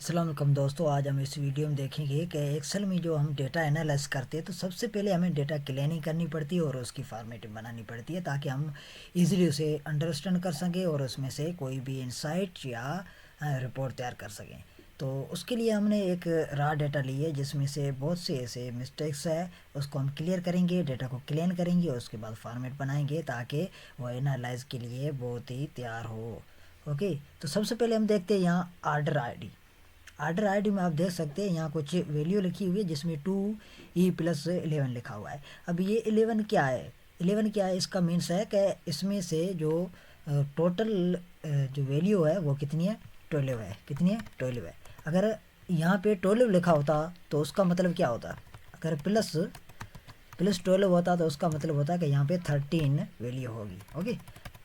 अस्सलाम वालेकुम दोस्तों, आज हम इस वीडियो में देखेंगे कि एक्सेल में जो हम डेटा एनालाइज करते हैं तो सबसे पहले हमें डेटा क्लीनिंग करनी पड़ती है और उसकी फॉर्मेटिंग बनानी पड़ती है ताकि हम इजीली उसे अंडरस्टैंड कर सकें और उसमें से कोई भी इंसाइट या रिपोर्ट तैयार कर सकें। तो उसके लिए हमने एक रॉ डेटा ली है जिसमें से बहुत से ऐसे मिस्टेक्स है, उसको हम क्लियर करेंगे, डेटा को क्लीन करेंगे और उसके बाद फॉर्मेट बनाएंगे ताकि वो एनालाइज के लिए बहुत ही तैयार हो। ओके, तो सबसे पहले हम देखते हैं यहाँ ऑर्डर आईडी में आप देख सकते हैं यहाँ कुछ वैल्यू लिखी हुई है जिसमें 2E+11 लिखा हुआ है। अब ये 11 क्या है, 11 क्या है, इसका मीन्स है कि इसमें से जो टोटल जो वैल्यू है वो कितनी है, 12 है। कितनी है, 12 है। अगर यहाँ पे 12 लिखा होता तो उसका मतलब क्या होता, अगर प्लस प्लस 12 होता तो उसका मतलब होता कि यहाँ पे 13 वैल्यू होगी। ओके,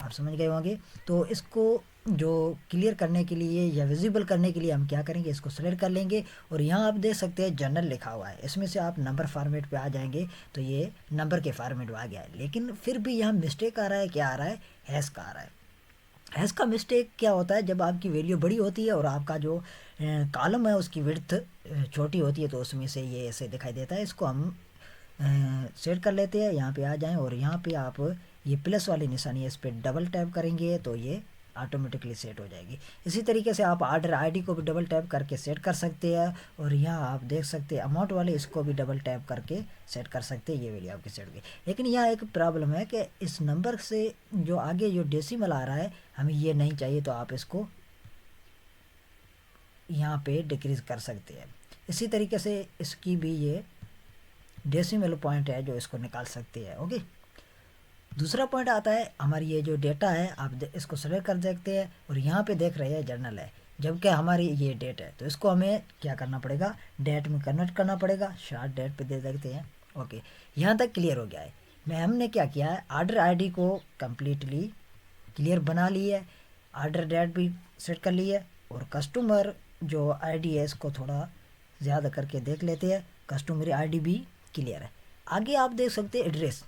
आप समझ गए होंगे। तो इसको जो क्लियर करने के लिए या विजिबल करने के लिए हम क्या करेंगे, इसको सेलेक्ट कर लेंगे और यहाँ आप देख सकते हैं जनरल लिखा हुआ है, इसमें से आप नंबर फॉर्मेट पे आ जाएंगे तो ये नंबर के फॉर्मेट में आ गया है। लेकिन फिर भी यहाँ मिस्टेक आ रहा है, क्या आ रहा है, हैश का आ रहा है। हैश का मिस्टेक क्या होता है, जब आपकी वैल्यू बड़ी होती है और आपका जो कॉलम है उसकी विड्थ छोटी होती है तो उसमें से ये ऐसे दिखाई देता है। इसको हम सेट कर लेते हैं, यहाँ पे आ जाएं और यहाँ पे आप ये प्लस वाली निशानी है इस पर डबल टैप करेंगे तो ये ऑटोमेटिकली सेट हो जाएगी। इसी तरीके से आप ऑर्डर आईडी को भी डबल टैप करके सेट कर सकते हैं और यहाँ आप देख सकते हैं अमाउंट वाले, इसको भी डबल टैप करके सेट कर सकते हैं, ये वैल्यू आपकी सेट होगी। लेकिन यहाँ एक प्रॉब्लम है कि इस नंबर से जो आगे जो डेसिमल आ रहा है हमें ये नहीं चाहिए, तो आप इसको यहाँ पे डिक्रीज कर सकते हैं। इसी तरीके से इसकी भी ये डेसिमल पॉइंट है जो इसको निकाल सकते हैं। ओके, दूसरा पॉइंट आता है हमारी ये जो डेटा है, आप इसको सेलेक्ट कर सकते हैं और यहाँ पे देख रहे हैं जर्नल है, जबकि हमारी ये डेट है तो इसको हमें क्या करना पड़ेगा, डेट में कन्वर्ट करना पड़ेगा। शॉर्ट डेट पे दे देते हैं। ओके, यहाँ तक क्लियर हो गया है। मैं हमने क्या किया है, ऑर्डर आईडी को कम्प्लीटली क्लियर बना ली है, ऑर्डर डेट भी सेट कर ली है और कस्टमर जो आईडी है इसको थोड़ा ज़्यादा करके देख लेते हैं, कस्टमर आईडी भी क्लियर है। आगे आप देख सकते हैं एड्रेस।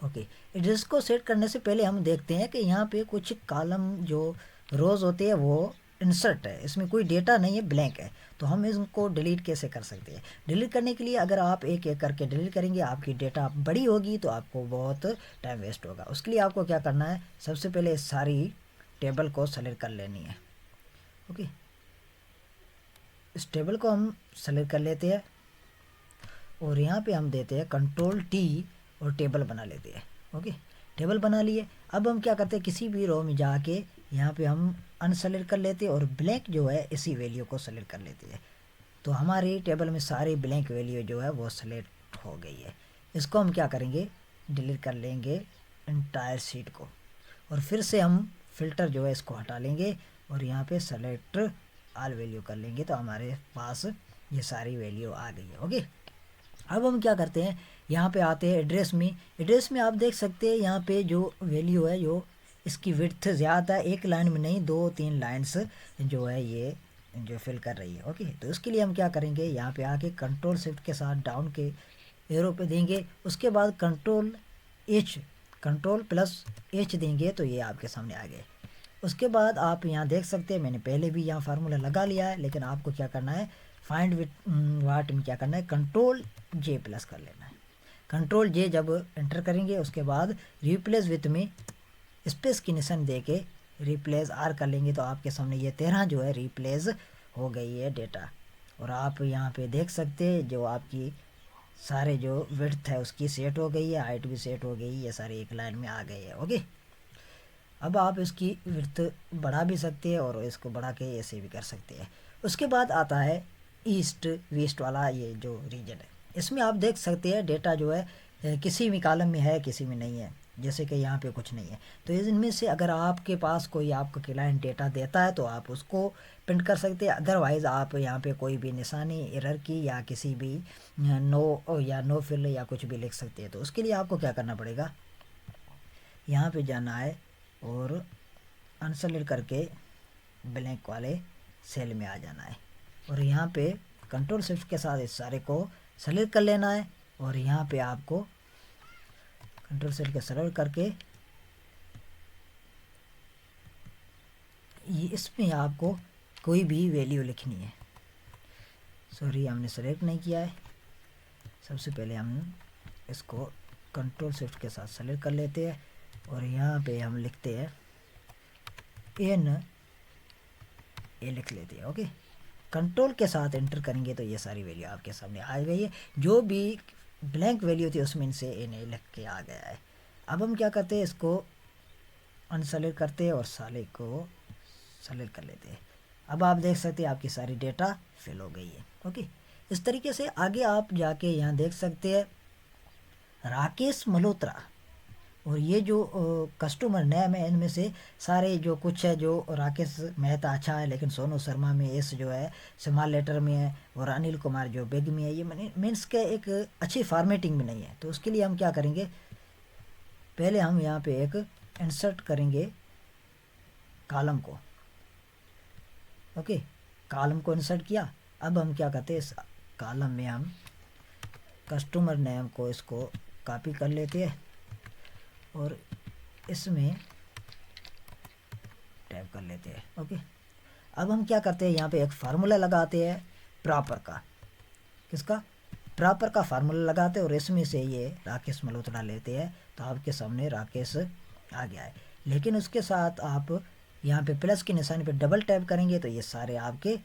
ओके, एड्रेस को सेट करने से पहले हम देखते हैं कि यहाँ पे कुछ कॉलम जो रोज होते हैं वो इंसर्ट है, इसमें कोई डेटा नहीं है, ब्लैंक है। तो हम इसको डिलीट कैसे कर सकते हैं, डिलीट करने के लिए अगर आप एक एक करके डिलीट करेंगे आपकी डेटा बड़ी होगी तो आपको बहुत टाइम वेस्ट होगा। उसके लिए आपको क्या करना है, सबसे पहले सारी टेबल को सेलेक्ट कर लेनी है। ओके, इस टेबल को हम सेलेक्ट कर लेते हैं और यहाँ पे हम देते हैं Ctrl+T और टेबल बना लेते हैं। ओके, टेबल बना लिए। अब हम क्या करते हैं, किसी भी रो में जाके यहाँ पे हम अनसेलेक्ट कर लेते हैं और ब्लैंक जो है इसी वैल्यू को सेलेक्ट कर लेते हैं। तो हमारी टेबल में सारी ब्लैंक वैल्यू जो है वो सेलेक्ट हो गई है। इसको हम क्या करेंगे, डिलीट कर लेंगे इंटायर शीट को और फिर से हम फिल्टर जो है इसको हटा लेंगे और यहाँ पे सेलेक्ट ऑल वैल्यू कर लेंगे तो हमारे पास ये सारी वैल्यू आ गई है। ओके, अब हम क्या करते हैं, यहाँ पे आते हैं एड्रेस में। एड्रेस में आप देख सकते हैं यहाँ पे जो वैल्यू है, जो इसकी विड्थ ज़्यादा है, एक लाइन में नहीं 2-3 लाइन्स जो है ये जो फिल कर रही है। ओके, तो इसके लिए हम क्या करेंगे, यहाँ पे आके कंट्रोल शिफ्ट के साथ डाउन के एरो पे देंगे, उसके बाद कंट्रोल+H देंगे तो ये आपके सामने आ गए। उसके बाद आप यहाँ देख सकते हैं मैंने पहले भी यहाँ फार्मूला लगा लिया है, लेकिन आपको क्या करना है, फाइंड विथ वाट में क्या करना है, Ctrl+J कर लेना है। Ctrl+J जब एंटर करेंगे उसके बाद रिप्लेस विथ में स्पेस की निशान दे के रिप्लेस आर कर लेंगे तो आपके सामने ये 13 जो है रिप्लेस हो गई है डेटा। और आप यहाँ पे देख सकते हैं जो आपकी सारे जो विड्थ है उसकी सेट हो गई है, हाइट भी सेट हो गई, ये सारे एक लाइन में आ गए हैं। ओके, अब आप इसकी विड्थ बढ़ा भी सकते हैं और इसको बढ़ा के ऐसे भी कर सकते हैं। उसके बाद आता है ईस्ट वेस्ट वाला ये जो रीजन है, इसमें आप देख सकते हैं डेटा जो है किसी भी कॉलम में है किसी में नहीं है, जैसे कि यहाँ पे कुछ नहीं है। तो इनमें से अगर आपके पास कोई आपका क्लाइंट डेटा देता है तो आप उसको प्रिंट कर सकते हैं, अदरवाइज़ आप यहाँ पे कोई भी निशानी एरर की या किसी भी नो फिल या कुछ भी लिख सकते हैं। तो उसके लिए आपको क्या करना पड़ेगा, यहाँ पे जाना है और अनसेलेक्ट करके ब्लैंक वाले सेल में आ जाना है और यहाँ पे कंट्रोल शिफ्ट के साथ इस सारे को सेलेक्ट कर लेना है और यहाँ पे आपको कंट्रोल शिफ्ट के सेलेक्ट करके ये इसमें आपको कोई भी वैल्यू लिखनी है। सॉरी, हमने सेलेक्ट नहीं किया है। सबसे पहले हम इसको कंट्रोल शिफ्ट के साथ सेलेक्ट कर लेते हैं और यहाँ पे हम लिखते हैं एन ए लिख लेते हैं। ओके, कंट्रोल के साथ एंटर करेंगे तो ये सारी वैल्यू आपके सामने आ गई है। जो भी ब्लैंक वैल्यू थी उसमें से एन ए लिख के आ गया है। अब हम क्या करते हैं, इसको अनसेलेक्ट करते हैं और साले को सेलेक्ट कर लेते हैं। अब आप देख सकते हैं आपकी सारी डेटा फिल हो गई है। ओके, इस तरीके से आगे आप जाके यहाँ देख सकते हैं राकेश मल्होत्रा, और ये जो कस्टमर नेम है इनमें से सारे जो कुछ है, जो राकेश मेहता अच्छा है लेकिन सोनू शर्मा में एस जो है स्मॉल लेटर में है, और अनिल कुमार जो बिग में है, ये मीन्स के एक अच्छी फॉर्मेटिंग में नहीं है। तो उसके लिए हम क्या करेंगे, पहले हम यहाँ पे एक इंसर्ट करेंगे कॉलम को। ओके, कॉलम को इंसर्ट किया। अब हम क्या करते हैं, इस कॉलम में हम कस्टमर नेम को इसको कॉपी कर लेते हैं और इसमें टाइप कर लेते हैं। ओके, अब हम क्या करते हैं, यहाँ पे एक फार्मूला लगाते हैं प्रॉपर का। किसका? प्रॉपर का फार्मूला लगाते हैं और इसमें से ये राकेश मल्होत्रा लेते हैं। तो आपके सामने राकेश आ गया है। लेकिन उसके साथ आप यहाँ पे प्लस के निशान पे डबल टैप करेंगे तो ये सारे आपके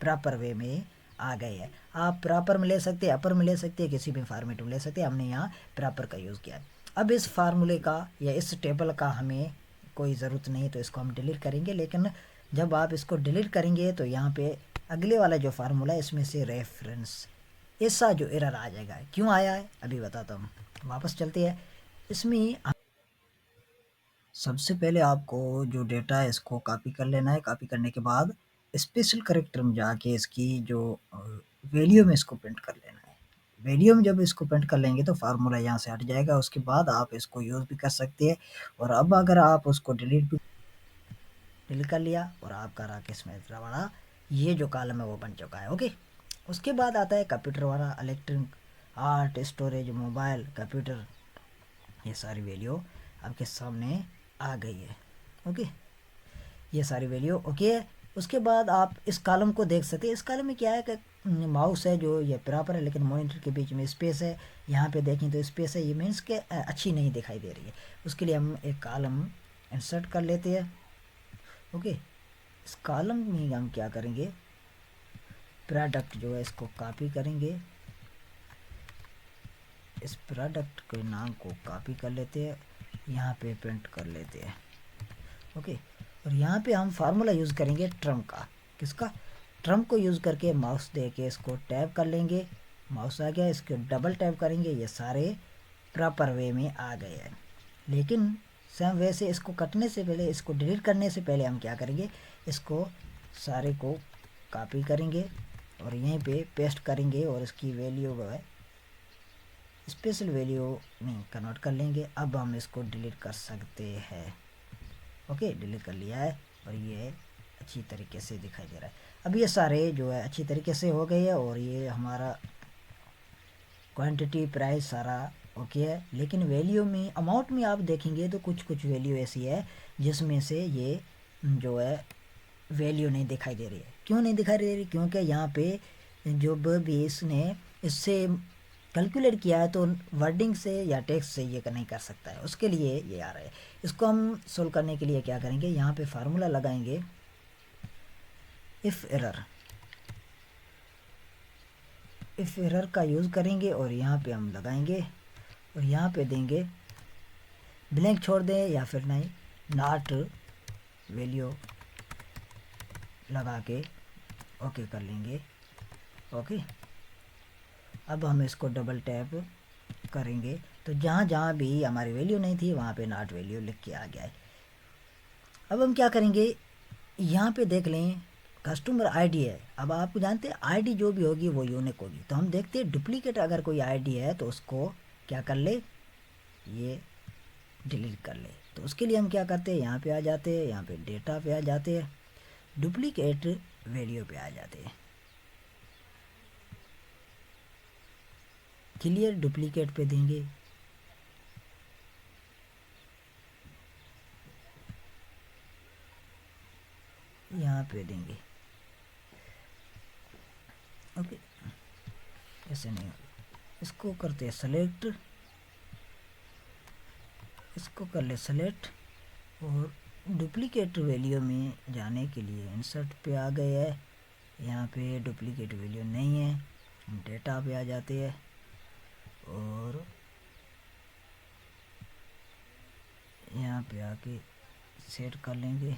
प्रॉपर वे में आ गए हैं। आप प्रॉपर में ले सकते हैं, अपर में ले सकते हैं, किसी भी फॉर्मेट में ले सकते हैं। हमने यहाँ प्रॉपर का यूज़ किया है। अब इस फार्मूले का या इस टेबल का हमें कोई ज़रूरत नहीं, तो इसको हम डिलीट करेंगे। लेकिन जब आप इसको डिलीट करेंगे तो यहाँ पे अगले वाला जो फार्मूला है इसमें से रेफरेंस ऐसा जो एरर आ जाएगा। क्यों आया है अभी बताता हूँ। वापस चलते हैं। इसमें सबसे पहले आपको जो डेटा है इसको कॉपी कर लेना है। कॉपी करने के बाद स्पेशल करेक्टर में जाके इसकी जो वैल्यू में इसको प्रिंट कर लेना है। वैल्यू में जब इसको प्रिंट कर लेंगे तो फार्मूला यहाँ से हट जाएगा। उसके बाद आप इसको यूज़ भी कर सकते हैं। और अब अगर आप उसको डिलीट कर लिया और आपका राकेश मेहता वाला ये जो कॉलम है वो बन चुका है। ओके, उसके बाद आता है कंप्यूटर वाला, electronic, art, storage, mobile, computer. ये सारी वैल्यू आपके सामने आ गई है। ओके, ये सारी वैल्यू ओके है। उसके बाद आप इस कॉलम को देख सकते हैं। इस कॉलम में क्या है कि माउस है जो ये प्रॉपर है, लेकिन मॉनिटर के बीच में स्पेस है। यहाँ पे देखें तो स्पेस है, ये मीन्स के अच्छी नहीं दिखाई दे रही है। उसके लिए हम एक कॉलम इंसर्ट कर लेते हैं। ओके, इस कॉलम में हम क्या करेंगे, प्रोडक्ट जो है इसको कॉपी करेंगे। इस प्रोडक्ट के नाम को कॉपी कर लेते हैं, यहाँ पे प्रिंट कर लेते हैं। ओके, और यहाँ पे हम फार्मूला यूज़ करेंगे ट्रम का। किसका? ट्रम को यूज़ करके माउस दे के इसको टैप कर लेंगे। माउस आ गया, इसको डबल टैप करेंगे, ये सारे प्रॉपर वे में आ गए हैं। लेकिन सेम वे से इसको कटने से पहले, इसको डिलीट करने से पहले हम क्या करेंगे, इसको सारे को कॉपी करेंगे और यहीं पे पेस्ट करेंगे और इसकी वैल्यू जो है स्पेशल वैल्यू में कन्वर्ट कर लेंगे। अब हम इसको डिलीट कर सकते हैं। ओके, डिलीट कर लिया है और ये अच्छी तरीके से दिखाई दे रहा है। अब ये सारे जो है अच्छी तरीके से हो गए हैं और ये हमारा क्वांटिटी, प्राइस सारा ओके है। लेकिन वैल्यू में, अमाउंट में आप देखेंगे तो कुछ कुछ वैल्यू ऐसी है जिसमें से ये जो है वैल्यू नहीं दिखाई दे रही है। क्यों नहीं दिखाई दे रही? क्योंकि यहाँ पे जो भी इसने इससे कैलकुलेट किया है तो वर्डिंग से या टेक्स्ट से ये नहीं कर सकता है, उसके लिए ये आ रहा है। इसको हम सोल्व करने के लिए क्या करेंगे, यहाँ पे फार्मूला लगाएंगे इफ़ एरर का यूज़ करेंगे और यहाँ पे हम लगाएंगे और यहाँ पे देंगे ब्लैंक छोड़ दें या फिर नहीं, नॉट वैल्यू लगा के ओके कर लेंगे। ओके, अब हम इसको डबल टैप करेंगे तो जहाँ जहाँ भी हमारी वैल्यू नहीं थी वहाँ पे नॉट वैल्यू लिख के आ गया है। अब हम क्या करेंगे, यहाँ पे देख लें कस्टमर आईडी है। अब आप जानते हैं आईडी जो भी होगी वो यूनिक होगी। तो हम देखते हैं डुप्लीकेट अगर कोई आईडी है तो उसको क्या कर ले, ये डिलीट कर ले। तो उसके लिए हम क्या करते हैं, यहाँ पे आ जाते हैं, यहाँ पे डेटा पे आ जाते हैं, डुप्लीकेट वैल्यू पे आ जाते हैं, क्लियर डुप्लीकेट पे देंगे। यहाँ पे देंगे ऐसे नहीं होगा। इसको करते हैं सेलेक्ट, इसको कर ले सेलेक्ट, और डुप्लीकेट वैल्यू में जाने के लिए इंसर्ट पे आ गए है। यहाँ पे डुप्लीकेट वैल्यू नहीं है, हम डेटा पे आ जाते हैं और यहाँ पे आके सेट कर लेंगे।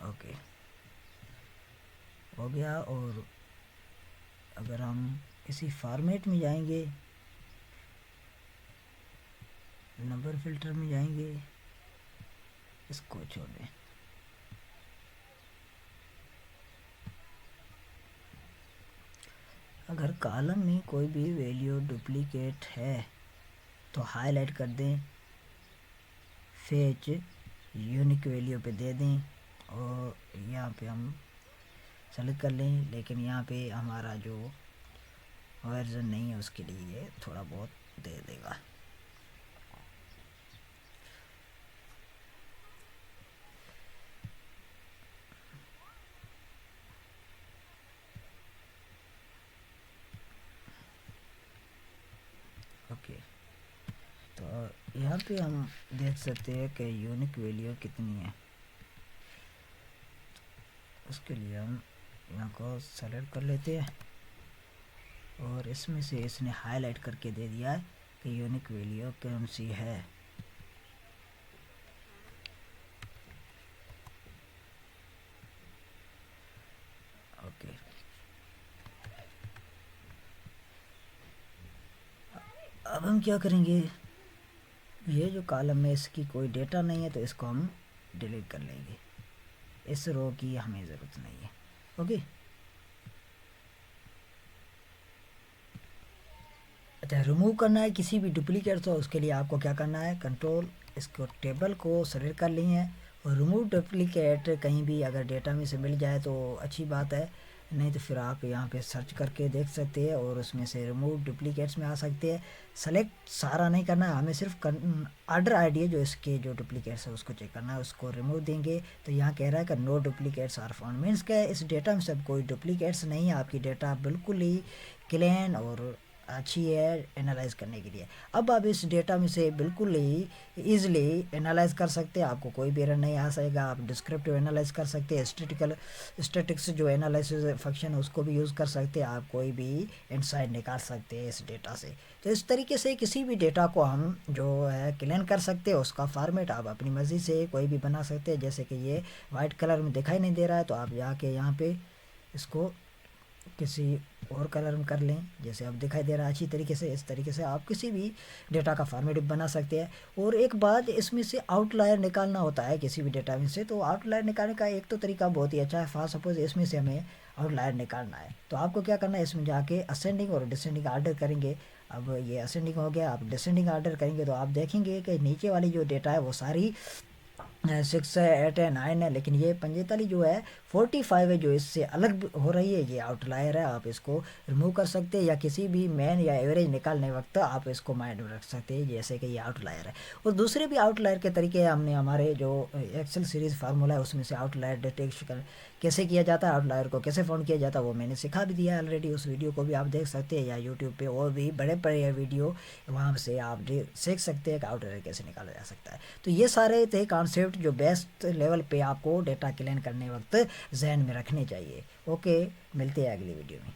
ओके हो गया। और अगर हम इसी फॉर्मेट में जाएंगे, नंबर फिल्टर में जाएंगे, इसको छोड़ दें। अगर कॉलम में कोई भी वैल्यू डुप्लीकेट है तो हाईलाइट कर दें, फेच यूनिक वैल्यू पे दे दें और यहाँ पे हम सेलेक्ट कर लें। लेकिन यहाँ पे हमारा जो वर्जन नहीं है उसके लिए ये थोड़ा बहुत दे देगा। ओके, तो यहाँ पे हम देख सकते हैं कि यूनिक वैल्यू कितनी है। उसके लिए हम यहाँ को सेलेक्ट कर लेते हैं और इसमें से इसने हाईलाइट करके दे दिया है कि यूनिक वैल्यू कौन सी है। ओके, अब हम क्या करेंगे, ये जो कॉलम में इसकी कोई डेटा नहीं है तो इसको हम डिलीट कर लेंगे। इस रो की हमें ज़रूरत नहीं है। ओके, अच्छा, रिमूव करना है किसी भी डुप्लीकेट तो उसके लिए आपको क्या करना है, कंट्रोल इसको टेबल को सेलेक्ट कर लिए हैं और रिमूव डुप्लीकेट कहीं भी अगर डेटा में से मिल जाए तो अच्छी बात है, नहीं तो फिर आप यहाँ पे सर्च करके देख सकते हैं और उसमें से रिमूव डुप्लीकेट्स में आ सकते हैं। सेलेक्ट सारा नहीं करना है, हमें सिर्फ ऑर्डर आईडी जो इसके जो डुप्लीकेट्स है उसको चेक करना है, उसको रिमूव देंगे। तो यहाँ कह रहा है कि no duplicates are found, means क्या इस डेटा में सब कोई डुप्लीकेट्स नहीं है, आपकी डेटा बिल्कुल ही क्लीन और अच्छी है एनालाइज करने के लिए। अब आप इस डेटा में से बिल्कुल ही ईजिली एनालाइज कर सकते हैं, आपको कोई भी एरर नहीं आ सकेगा। आप डिस्क्रिप्टिव एनालाइज कर सकते हैं, स्टैटिक्स जो एनालिसिस फंक्शन है उसको भी यूज़ कर सकते हैं, आप कोई भी इनसाइट निकाल सकते हैं इस डेटा से। तो इस तरीके से किसी भी डेटा को हम जो है क्लीन कर सकते हैं, उसका फॉर्मेट आप अपनी मर्ज़ी से कोई भी बना सकते हैं। जैसे कि ये वाइट कलर में दिखाई नहीं दे रहा है तो आप जाके यहाँ पे इसको किसी और कलर में कर लें, जैसे अब दिखाई दे रहा है अच्छी तरीके से। इस तरीके से आप किसी भी डेटा का फॉर्मेट बना सकते हैं। और एक बात, इसमें से आउटलायर निकालना होता है किसी भी डेटा में से, तो आउटलायर निकालने का एक तो तरीका बहुत ही अच्छा है। फॉर सपोज इसमें से हमें आउटलायर निकालना है तो आपको क्या करना है, इसमें जाके असेंडिंग और डिसेंडिंग आर्डर करेंगे। अब ये असेंडिंग हो गया, आप डिसेंडिंग आर्डर करेंगे तो आप देखेंगे कि नीचे वाली जो डेटा है वो सारी 6 है, 8 है, 9 है, लेकिन ये 45 जो है 45 है जो इससे अलग हो रही है, ये आउटलायर है। आप इसको रिमूव कर सकते हैं या किसी भी मैन या एवरेज निकालने वक्त आप इसको माइंड में रख सकते हैं जैसे कि ये आउटलायर है। और दूसरे भी आउटलायर के तरीके हमने हमारे जो एक्सेल सीरीज़ फार्मूला है उसमें से आउटलायर डिटेक्ट कैसे किया जाता है, आउटलायर को कैसे फाउंड किया जाता है वो मैंने सिखा भी दिया है ऑलरेडी। उस वीडियो को भी आप देख सकते हैं या यूट्यूब पे और भी बड़े बड़े वीडियो वहाँ से आप सीख सकते हैं कि आउटलायर कैसे निकाला जा सकता है। तो ये सारे थे कॉन्सेप्ट जो बेस्ट लेवल पे आपको डेटा क्लीन करने वक्त जहन में रखने चाहिए। ओके, मिलते हैं अगली वीडियो में।